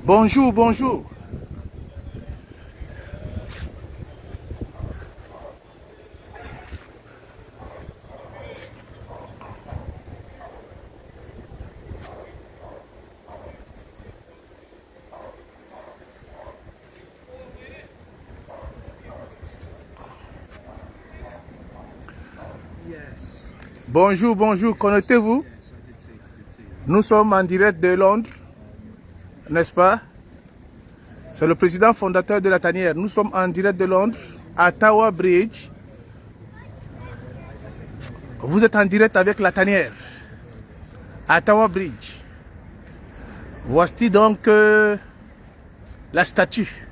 Bonjour, bonjour. Bonjour, bonjour, connectez-vous. Nous sommes en direct de Londres, n'est-ce pas? C'est le président fondateur de la tanière. Nous sommes en direct de Londres, à Tower Bridge. Vous êtes en direct avec la tanière, à Tower Bridge. Voici donc la statue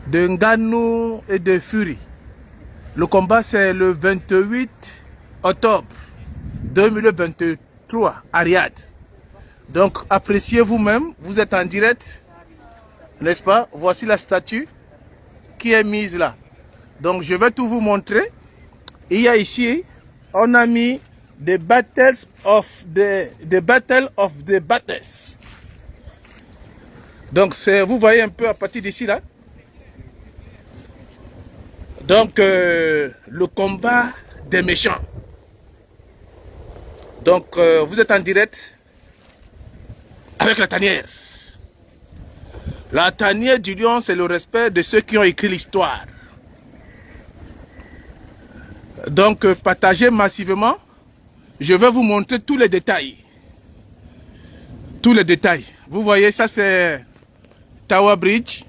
de Ngannou et de Fury. Le combat, c'est le 28 octobre 2023 à Riyad. Donc, appréciez vous-même. Vous êtes en direct, n'est-ce pas? Voici la statue qui est mise là. Donc, je vais tout vous montrer. Il y a ici, on a mis the battle of the battles. Donc, vous voyez un peu à partir d'ici là. Donc, le combat des méchants. Donc, vous êtes en direct avec la tanière. La tanière du lion, c'est le respect de ceux qui ont écrit l'histoire. Donc, partagez massivement. Je vais vous montrer tous les détails. Tous les détails. Vous voyez, ça c'est Tower Bridge.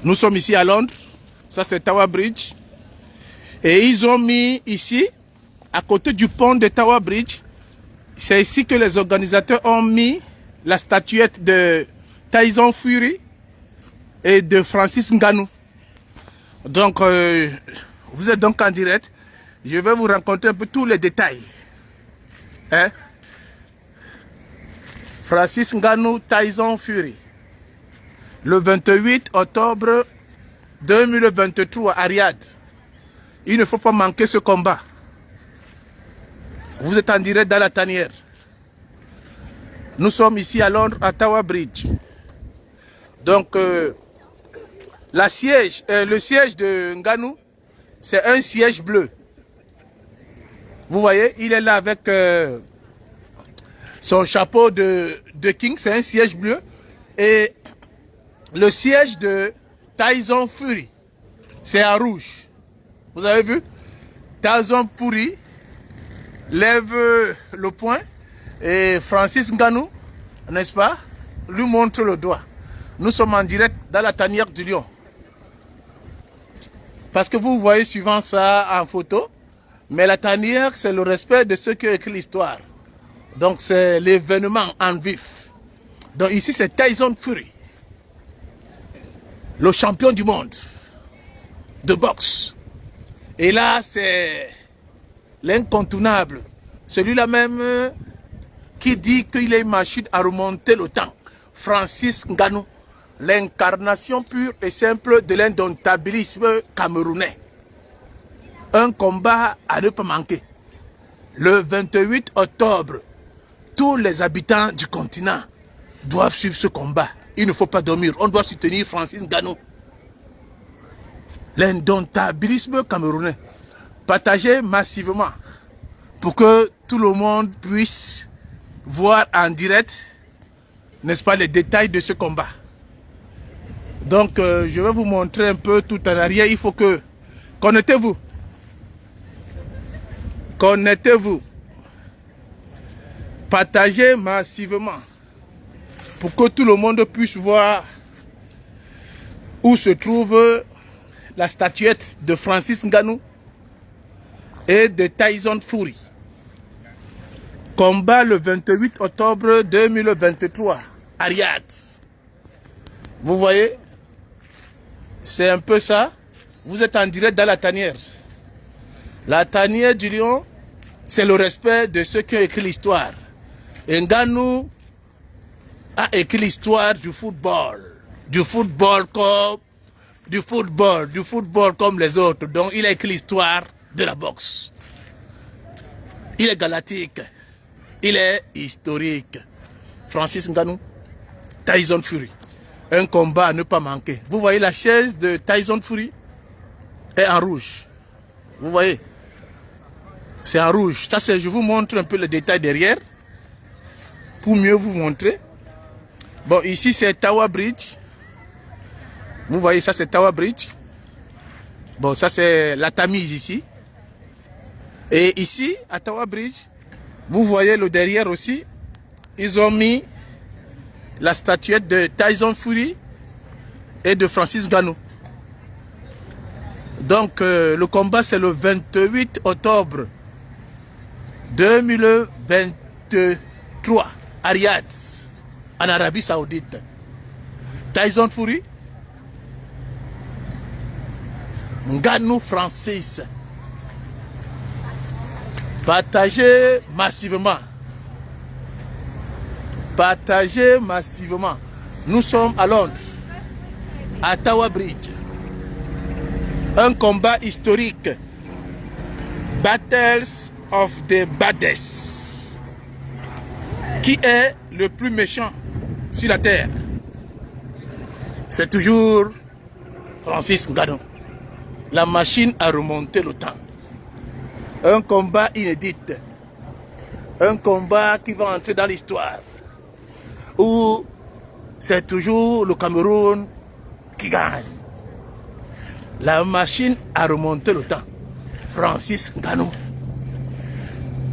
Nous sommes ici à Londres. Ça c'est Tower Bridge. Et ils ont mis ici, à côté du pont de Tower Bridge, c'est ici que les organisateurs ont mis la statuette de Tyson Fury et de Francis Ngannou. Donc, vous êtes donc en direct. Je vais vous raconter un peu tous les détails. Hein? Francis Ngannou, Tyson Fury. Le 28 octobre 2023 à Riyad. Il ne faut pas manquer ce combat. Vous êtes en direct dans la tanière. Nous sommes ici à Londres, à Tower Bridge. Donc, le siège de Ngannou, c'est un siège bleu. Vous voyez, il est là avec son chapeau de King, c'est un siège bleu. Et le siège de Tyson Fury, c'est en rouge. Vous avez vu? Tyson Fury lève le poing et Francis Ngannou, n'est-ce pas, lui montre le doigt. Nous sommes en direct dans la tanière du lion. Parce que vous voyez suivant ça en photo, mais la tanière, c'est le respect de ceux qui ont écrit l'histoire. Donc c'est l'événement en vif. Donc ici c'est Tyson Fury, le champion du monde de boxe. Et là c'est l'incontournable, celui-là même qui dit qu'il est une machine à remonter le temps. Francis Ngannou, l'incarnation pure et simple de l'indomptabilisme camerounais. Un combat à ne pas manquer. Le 28 octobre, tous les habitants du continent doivent suivre ce combat. Il ne faut pas dormir. On doit soutenir Francis Ngannou. L'indomptabilisme camerounais. Partagez massivement pour que tout le monde puisse voir en direct, n'est-ce pas, les détails de ce combat. Donc, je vais vous montrer un peu tout en arrière. Il faut que... Connectez-vous. Connectez-vous. Partagez massivement pour que tout le monde puisse voir où se trouve la statuette de Francis Ngannou et de Tyson Fury. Combat le 28 octobre 2023 à Riyad. Vous voyez, c'est un peu ça. Vous êtes en direct dans la tanière. La tanière du lion, c'est le respect de ceux qui ont écrit l'histoire. Et Ngannou a écrit l'histoire du football. Du football comme les autres. Donc il a écrit l'histoire de la boxe. Il est galactique. Il est historique. Francis Ngannou, Tyson Fury. Un combat à ne pas manquer. Vous voyez la chaise de Tyson Fury est en rouge. Vous voyez? C'est en rouge. Ça, je vous montre un peu le détail derrière. Pour mieux vous montrer. Bon, ici c'est Tower Bridge. Vous voyez, ça c'est Tower Bridge. Bon, ça c'est la Tamise ici. Et ici, à Tower Bridge, vous voyez le derrière aussi. Ils ont mis la statuette de Tyson Fury et de Francis Ngannou. Donc, le combat c'est le 28 octobre 2023 à Riyad, en Arabie Saoudite. Tyson Fury, Ngannou Francis. Partagez massivement. Partagez massivement. Nous sommes à Londres, à Tower Bridge. Un combat historique. Battles of the Baddest. Qui est le plus méchant sur la terre? C'est toujours Francis Ngannou. La machine a remonté le temps. Un combat inédit. Un combat qui va entrer dans l'histoire. Où c'est toujours le Cameroun qui gagne. La machine a remonté le temps. Francis Ngannou.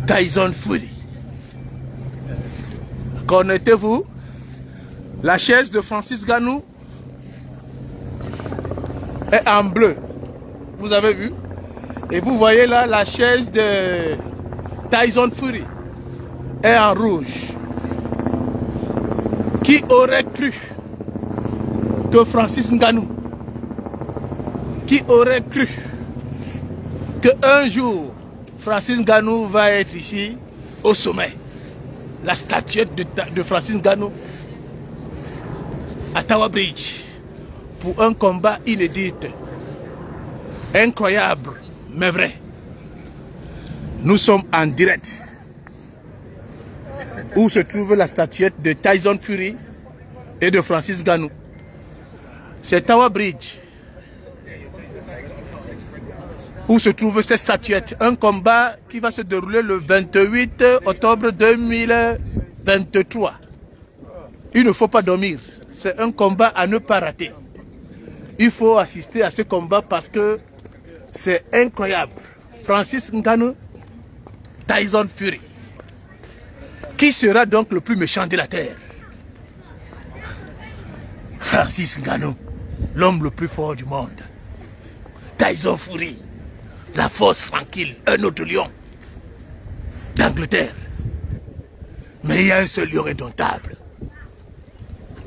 Tyson Fury. Connaissez-vous la chaise de Francis Ngannou est en bleu. Vous avez vu? Et vous voyez là la chaise de Tyson Fury est en rouge. Qui aurait cru que Francis Ngannou, qui aurait cru que un jour Francis Ngannou va être ici au sommet? La statuette de Francis Ngannou à Tower Bridge pour un combat inédit, incroyable, mais vrai. Nous sommes en direct où se trouve la statuette de Tyson Fury et de Francis Ngannou. C'est Tower Bridge où se trouve cette statuette. Un combat qui va se dérouler le 28 octobre 2023. Il ne faut pas dormir. C'est un combat à ne pas rater. Il faut assister à ce combat parce que c'est incroyable. Francis Ngannou, Tyson Fury. Qui sera donc le plus méchant de la terre? Francis Ngannou, l'homme le plus fort du monde. Tyson Fury, la force tranquille, un autre lion d'Angleterre. Mais il y a un seul lion indomptable.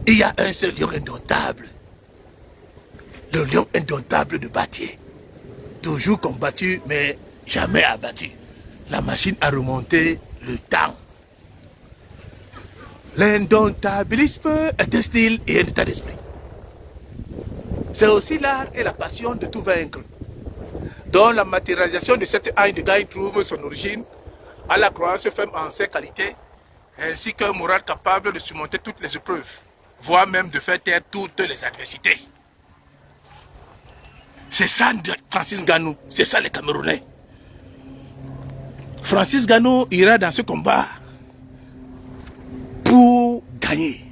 Il y a un seul lion indomptable. Le lion indomptable de Battier. Toujours combattu, mais jamais abattu. La machine a remonté le temps. L'indomptabilisme est un style et un état d'esprit. C'est aussi l'art et la passion de tout vaincre, dont la matérialisation de cette haine de gagne trouve son origine à la croyance ferme en ses qualités, ainsi qu'un moral capable de surmonter toutes les épreuves, voire même de faire taire toutes les adversités. C'est ça Francis Ngannou, c'est ça les Camerounais. Francis Ngannou ira dans ce combat pour gagner.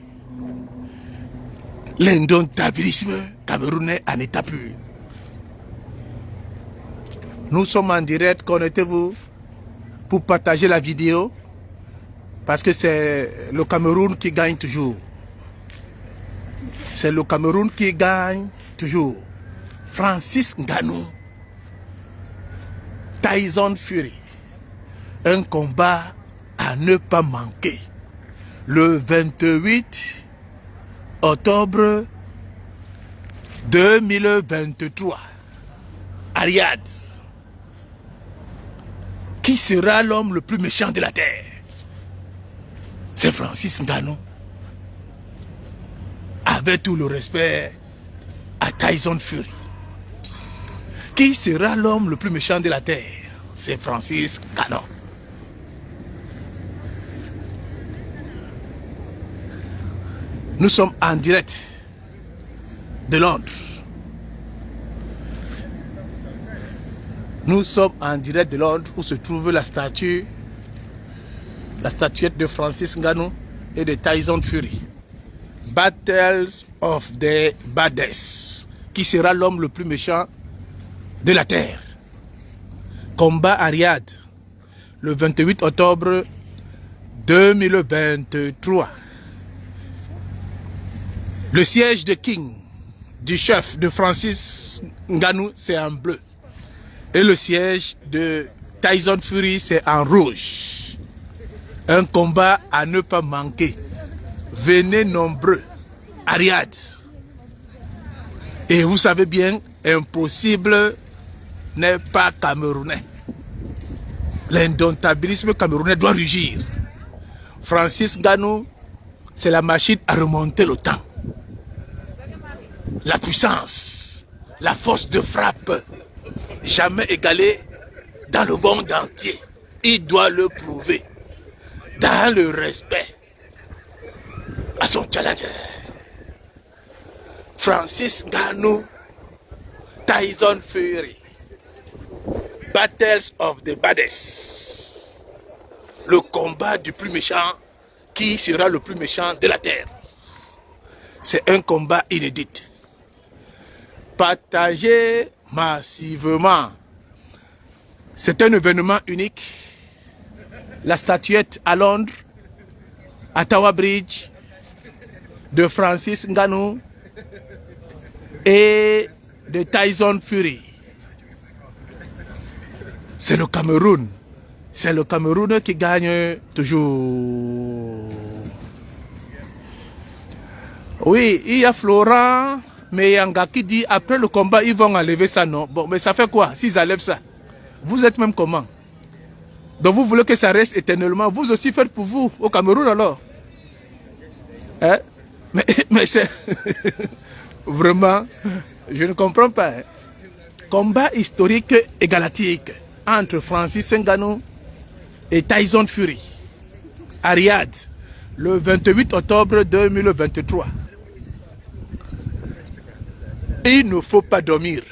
L'indomptabilisme camerounais en état pur. Nous sommes en direct, connectez-vous pour partager la vidéo parce que c'est le Cameroun qui gagne toujours. C'est le Cameroun qui gagne toujours. Francis Ngannou, Tyson Fury. Un combat à ne pas manquer. Le 28 octobre 2023 à Riyad. Qui sera l'homme le plus méchant de la terre? C'est Francis Ngannou. Avec tout le respect à Tyson Fury. Qui sera l'homme le plus méchant de la terre? C'est Francis Ngannou. Nous sommes en direct de Londres. Nous sommes en direct de Londres où se trouve la statuette de Francis Ngannou et de Tyson Fury. Battles of the Baddest. Qui sera l'homme le plus méchant de la Terre? Combat à Riyad, le 28 octobre 2023. Le siège de King, du chef de Francis Ngannou, c'est en bleu. Et le siège de Tyson Fury, c'est en rouge. Un combat à ne pas manquer. Venez nombreux à Riyad. Et vous savez bien, impossible n'est pas camerounais. L'indomptabilisme camerounais doit rugir. Francis Ngannou, c'est la machine à remonter le temps. La puissance, la force de frappe, jamais égalée dans le monde entier. Il doit le prouver dans le respect à son challenger. Francis Ngannou, Tyson Fury, Battles of the Baddest. Le combat du plus méchant, qui sera le plus méchant de la Terre. C'est un combat inédit. Partagez massivement. C'est un événement unique. La statuette à Londres, à Tower Bridge, de Francis Ngannou et de Tyson Fury. C'est le Cameroun. C'est le Cameroun qui gagne toujours. Oui, il y a Florent Meyanga qui dit après le combat, ils vont enlever ça, non? Bon, mais ça fait quoi s'ils enlèvent ça? Vous êtes même comment? Donc vous voulez que ça reste éternellement? Vous aussi faites pour vous, au Cameroun alors? Hein? Mais c'est... Vraiment, je ne comprends pas. Hein? Combat historique et galactique entre Francis Ngannou et Tyson Fury à Riyad, le 28 octobre 2023. Il ne faut pas dormir,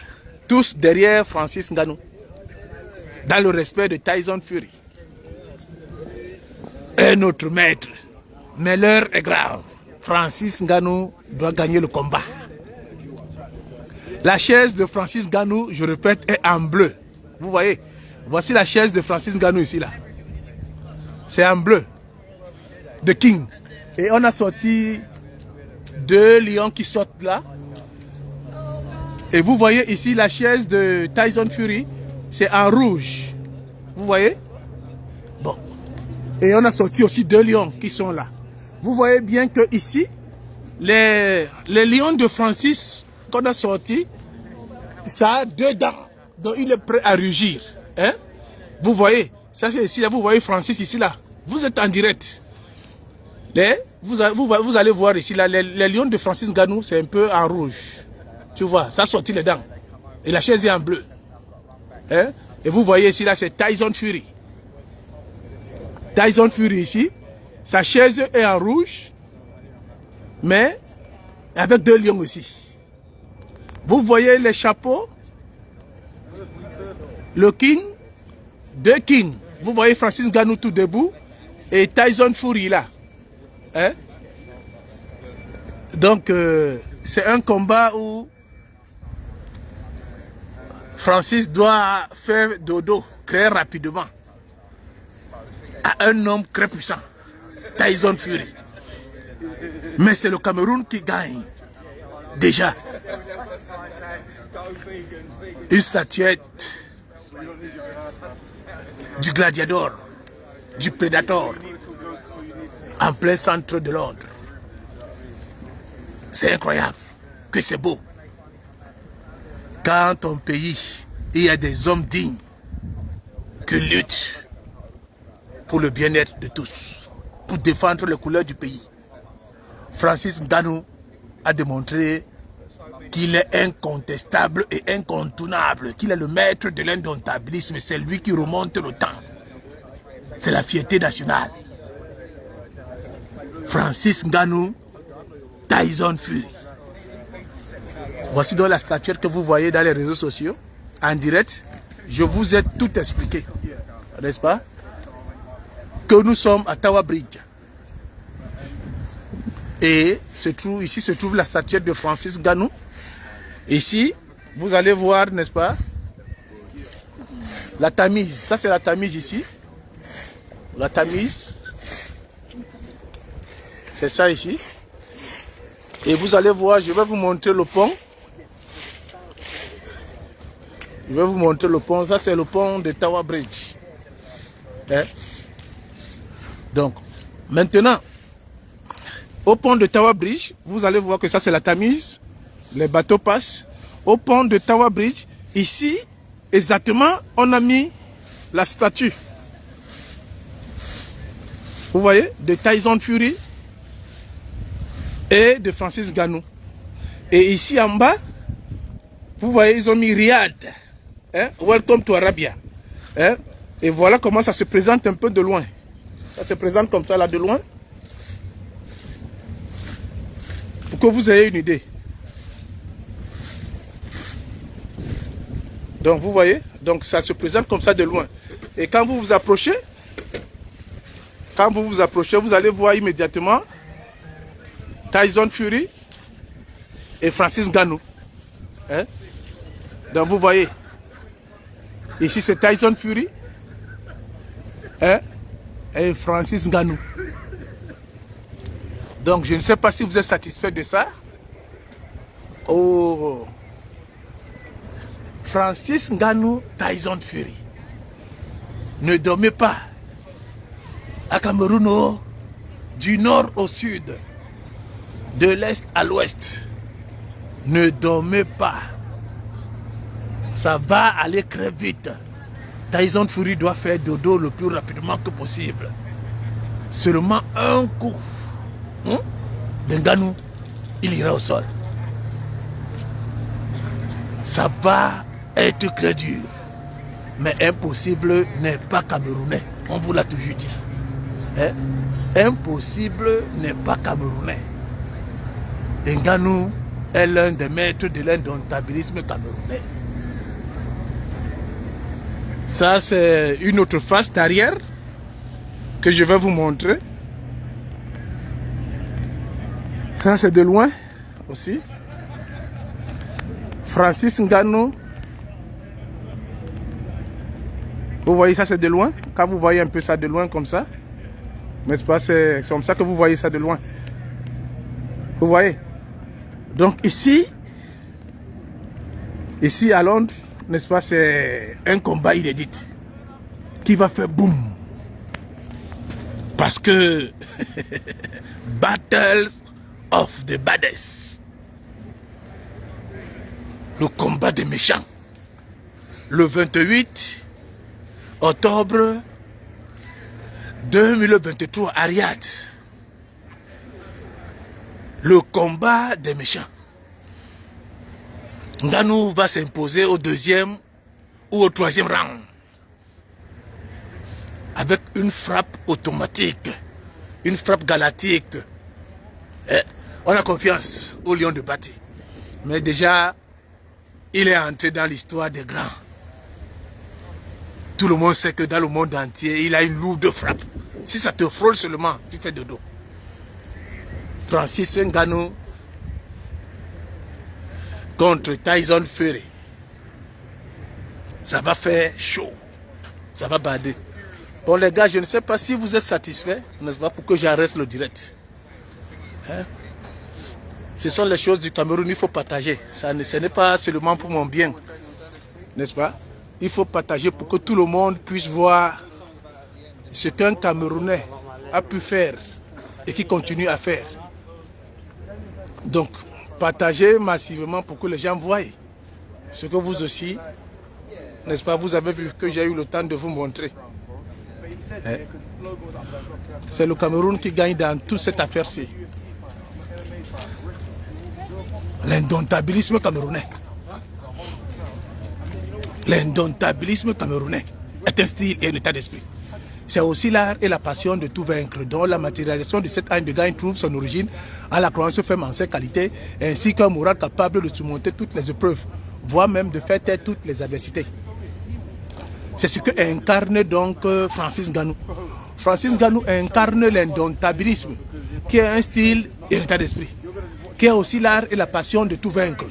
tous derrière Francis Ngannou, dans le respect de Tyson Fury. Un autre maître, mais l'heure est grave. Francis Ngannou doit gagner le combat. La chaise de Francis Ngannou, je répète, est en bleu. Vous voyez, voici la chaise de Francis Ngannou ici, là. C'est en bleu. The King. Et on a sorti deux lions qui sortent là. Et vous voyez ici la chaise de Tyson Fury, c'est en rouge. Vous voyez? Bon. Et on a sorti aussi deux lions qui sont là. Vous voyez bien que ici, les lions de Francis qu'on a sorti, ça a deux dents. Donc il est prêt à rugir. Hein? Vous voyez? Ça c'est ici, là, vous voyez Francis ici là. Vous êtes en direct. Vous allez voir ici là, les lions de Francis Ngannou, c'est un peu en rouge. Tu vois, ça a sorti les dents. Et la chaise est en bleu. Hein? Et vous voyez ici, là, c'est Tyson Fury. Tyson Fury ici, sa chaise est en rouge, mais avec deux lions aussi. Vous voyez les chapeaux, le King, deux Kings. Vous voyez Francis Ngannou tout debout et Tyson Fury là. Hein? Donc, c'est un combat où Francis doit faire dodo très rapidement à un homme très puissant, Tyson Fury. Mais c'est le Cameroun qui gagne. Déjà. Une statuette du gladiateur, du prédateur, en plein centre de Londres. C'est incroyable, que c'est beau. Quand ton pays, il y a des hommes dignes qui luttent pour le bien-être de tous, pour défendre les couleurs du pays. Francis Ngannou a démontré qu'il est incontestable et incontournable, qu'il est le maître de l'indomptabilisme, c'est lui qui remonte le temps. C'est la fierté nationale. Francis Ngannou Tyson Fury. Voici donc la statuette que vous voyez dans les réseaux sociaux, en direct. Je vous ai tout expliqué, n'est-ce pas? Que nous sommes à Tower Bridge. Et ici se trouve la statuette de Francis Ngannou. Ici, vous allez voir, n'est-ce pas, la Tamise. Ça, c'est la Tamise ici. La Tamise. C'est ça ici. Et vous allez voir, je vais vous montrer le pont. Je vais vous montrer le pont. Ça, c'est le pont de Tower Bridge. Hein? Donc, maintenant, au pont de Tower Bridge, vous allez voir que ça, c'est la Tamise. Les bateaux passent. Au pont de Tower Bridge, ici, exactement, on a mis la statue. Vous voyez, de Tyson Fury et de Francis Ngannou. Et ici en bas, vous voyez, ils ont mis Riyad. Hein? Welcome to Arabia. Hein? Et voilà comment ça se présente un peu de loin. Ça se présente comme ça là de loin. Pour que vous ayez une idée. Donc vous voyez, donc ça se présente comme ça de loin. Et quand vous vous approchez, vous allez voir immédiatement Tyson Fury et Francis Ngannou. Hein? Donc vous voyez, ici c'est Tyson Fury, hein, et Francis Ngannou. Donc je ne sais pas si vous êtes satisfait de ça. Oh, Francis Ngannou, Tyson Fury. Ne dormez pas à Cameroun, du nord au sud, de l'est à l'ouest. Ne dormez pas. Ça va aller très vite. Tyson Fury doit faire dodo le plus rapidement que possible. Seulement un coup de Ngannou, il ira au sol. Ça va être très dur. Mais impossible n'est pas camerounais. On vous l'a toujours dit. Hein? Impossible n'est pas camerounais. Ngannou est l'un des maîtres de l'indomptabilisme camerounais. Ça, c'est une autre face d'arrière que je vais vous montrer. Ça, c'est de loin aussi. Francis Ngannou. Vous voyez, ça, c'est de loin. Quand vous voyez un peu ça de loin comme ça, n'est-ce pas, c'est comme ça que vous voyez ça de loin. Vous voyez? Donc ici à Londres, n'est-ce pas, c'est un combat inédit qui va faire boum. Parce que Battle of the Baddest, le combat des méchants, le 28 octobre 2023 à Riyad. Le combat des méchants. Ngannou va s'imposer au deuxième ou au troisième round. Avec une frappe automatique. Une frappe galactique. On a confiance au lion de Bati. Mais déjà, il est entré dans l'histoire des grands. Tout le monde sait que dans le monde entier, il a une lourde frappe. Si ça te frôle seulement, tu fais de dos. Francis Ngannou contre Tyson Fury. Ça va faire chaud. Ça va bader. Bon les gars, je ne sais pas si vous êtes satisfaits, n'est-ce pas, pour que j'arrête le direct. Hein? Ce sont les choses du Cameroun, il faut partager. Ce n'est pas seulement pour mon bien, n'est-ce pas? Il faut partager pour que tout le monde puisse voir ce qu'un Camerounais a pu faire et qui continue à faire. Donc, partagez massivement pour que les gens voient ce que vous aussi, n'est-ce pas, vous avez vu que j'ai eu le temps de vous montrer. C'est le Cameroun qui gagne dans toute cette affaire-ci. L'indomptabilisme camerounais. L'indomptabilisme camerounais est un style et un état d'esprit. C'est aussi l'art et la passion de tout vaincre, dont la matérialisation de cette haine de gain trouve son origine à la croyance ferme en ses qualités, ainsi qu'un moral capable de surmonter toutes les épreuves, voire même de faire taire toutes les adversités. C'est ce que incarne donc Francis Ngannou. Francis Ngannou incarne l'indomptabilisme, qui est un style et un état d'esprit, qui est aussi l'art et la passion de tout vaincre.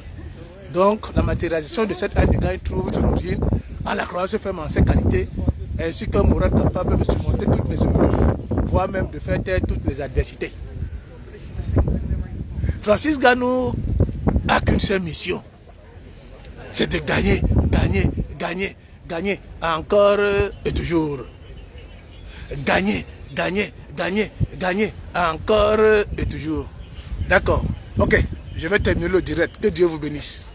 Donc, la matérialisation de cette haine de gain trouve son origine à la croyance ferme en ses qualités, ainsi qu'un moral capable de surmonter toutes les épreuves, voire même de faire taire toutes les adversités. Francis Ngannou n'a qu'une seule mission, c'est de gagner, gagner, gagner, gagner, encore et toujours. Gagner, gagner, gagner, gagner, encore et toujours. D'accord, ok, je vais terminer le direct. Que Dieu vous bénisse.